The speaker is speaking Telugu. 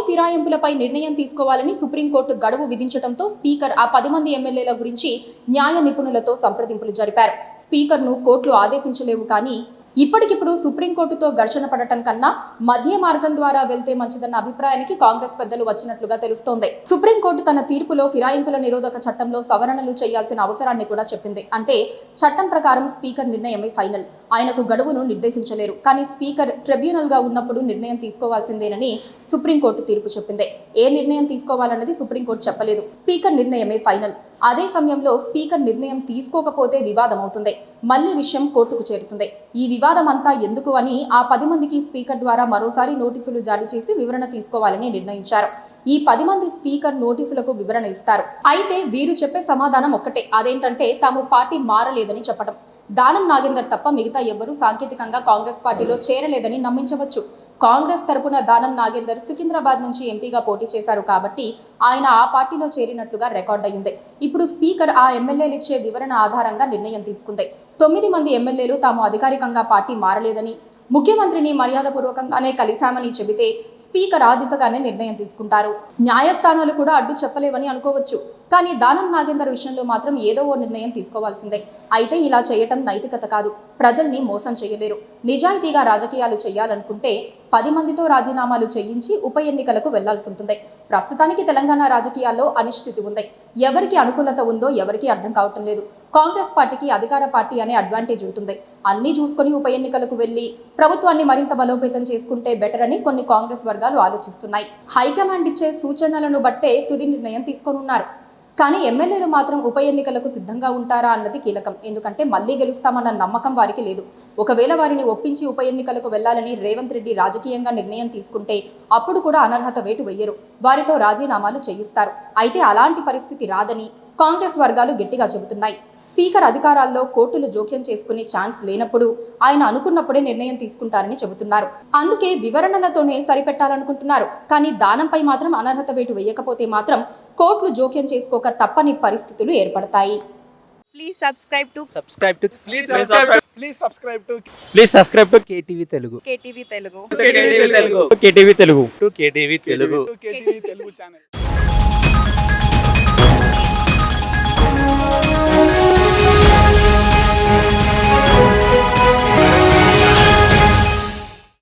ఫిరాయింపులపై నిర్ణయం తీసుకోవాలని సుప్రీంకోర్టు గడువు విధించడంతో స్పీకర్ ఆ 10 మంది ఎమ్మెల్యేల గురించి న్యాయ నిపుణులతో సంప్రదింపులు జరిపారు. స్పీకర్ను కోర్టులు ఆదేశించలేవు కానీ ఇప్పటికిప్పుడు సుప్రీంకోర్టుతో ఘర్షణ పడటం కన్నా మధ్య మార్గం ద్వారా వెళ్తే మంచిదన్న అభిప్రాయానికి కాంగ్రెస్ పెద్దలు వచ్చినట్లుగా తెలుస్తోంది. సుప్రీంకోర్టు తన తీర్పులో ఫిరాయింపుల నిరోధక చట్టంలో సవరణలు చేయాల్సిన అవసరాన్ని కూడా చెప్పింది. అంటే చట్టం ప్రకారం స్పీకర్ నిర్ణయమే ఫైనల్. ఆయనకు గడువును నిర్దేశించలేరు. కానీ స్పీకర్ ట్రిబ్యునల్ గా ఉన్నప్పుడు నిర్ణయం తీసుకోవాల్సిందేనని సుప్రీంకోర్టు తీర్పు చెప్పింది. ఏ నిర్ణయం తీసుకోవాలన్నది సుప్రీంకోర్టు చెప్పలేదు. స్పీకర్ నిర్ణయమే ఫైనల్. అదే సమయంలో స్పీకర్ నిర్ణయం తీసుకోకపోతే వివాదం అవుతుంది. మళ్లీ విషయం కోర్టుకు చేరుతుంది. ఈ వివాదం అంతా ఎందుకు అని ఆ 10 మందికి స్పీకర్ ద్వారా మరోసారి నోటీసులు జారీ చేసి వివరణ తీసుకోవాలని నిర్ణయించారు. ఈ 10 మంది స్పీకర్ నోటీసులకు వివరణ ఇస్తారు. అయితే వీరు చెప్పే సమాధానం ఒక్కటే, అదేంటంటే తాము పార్టీ మారలేదని చెప్పడం. దానం నాగేందర్ తప్ప మిగతా ఎవ్వరూ సాంకేతికంగా కాంగ్రెస్ పార్టీలో చేరలేదని నమ్మించవచ్చు. కాంగ్రెస్ తరపున దానం నాగేందర్ సికింద్రాబాద్ నుంచి ఎంపీగా పోటీ చేశారు కాబట్టి ఆయన ఆ పార్టీలో చేరినట్లుగా రికార్డ్ అయ్యింది. ఇప్పుడు స్పీకర్ ఆ ఎమ్మెల్యేలు ఇచ్చే వివరణ ఆధారంగా నిర్ణయం తీసుకుంది. 9 మంది ఎమ్మెల్యేలు తాము అధికారికంగా పార్టీ మారలేదని, ముఖ్యమంత్రిని మర్యాదపూర్వకంగానే కలిశామని చెబితే స్పీకర్ ఆ దిశగానే నిర్ణయం తీసుకుంటారు. న్యాయస్థానాలు కూడా అడ్డు చెప్పలేవని అనుకోవచ్చు. కానీ దానం నాగేందర్ విషయంలో మాత్రం ఏదో ఓ నిర్ణయం తీసుకోవాల్సిందే. అయితే ఇలా చేయటం నైతికత కాదు. ప్రజల్ని మోసం చేయలేరు. నిజాయితీగా రాజకీయాలు చేయాలనుకుంటే 10 మందితో రాజీనామాలు చేయించి ఉప ఎన్నికలకు వెళ్లాల్సి ఉంటుంది. ప్రస్తుతానికి తెలంగాణ రాజకీయాల్లో అనిశ్చితి ఉంది. ఎవరికి అనుకూలత ఉందో ఎవరికీ అర్థం కావటం లేదు. కాంగ్రెస్ పార్టీకి అధికార పార్టీ అనే అడ్వాంటేజ్ ఉంటుంది. అన్నీ చూసుకొని ఉప ఎన్నికలకు వెళ్లి ప్రభుత్వాన్ని మరింత బలోపేతం చేసుకుంటే బెటర్ అని కొన్ని కాంగ్రెస్ వర్గాలు ఆలోచిస్తున్నాయి. హైకమాండ్ ఇచ్చే సూచనలను బట్టే తుది నిర్ణయం తీసుకోనున్నారు. కానీ ఎమ్మెల్యేలు మాత్రం ఉప ఎన్నికలకు సిద్ధంగా ఉంటారా అన్నది కీలకం. ఎందుకంటే మళ్లీ గెలుస్తామన్న నమ్మకం వారికి లేదు. ఒకవేళ వారిని ఒప్పించి ఉప ఎన్నికలకు వెళ్లాలని రేవంత్ రెడ్డి రాజకీయంగా నిర్ణయం తీసుకుంటే అప్పుడు కూడా అనర్హత వేటు వెయ్యరు. వారితో రాజీనామాలు చేయిస్తారు. అయితే అలాంటి పరిస్థితి రాదని కాంగ్రెస్ వర్గాలు గట్టిగా చెబుతున్నాయి. స్పీకర్ అధికారాల్లో కోర్టులు జోక్యం చేసుకునే ఛాన్స్ లేనప్పుడు ఆయన అనుకున్నప్పుడే నిర్ణయం తీసుకుంటారని చెబుతున్నారు. అందుకే వివరణలతోనే సరిపెట్టాలనుకుంటున్నారు. కానీ దానంపై మాత్రం అనర్హత వేటు వేయకపోతే మాత్రం కోర్టులు జోక్యం చేసుకోక తప్పని పరిస్థితులు ఏర్పడతాయి. Please subscribe to KTV Telugu. KTV Telugu. KTV Telugu channel.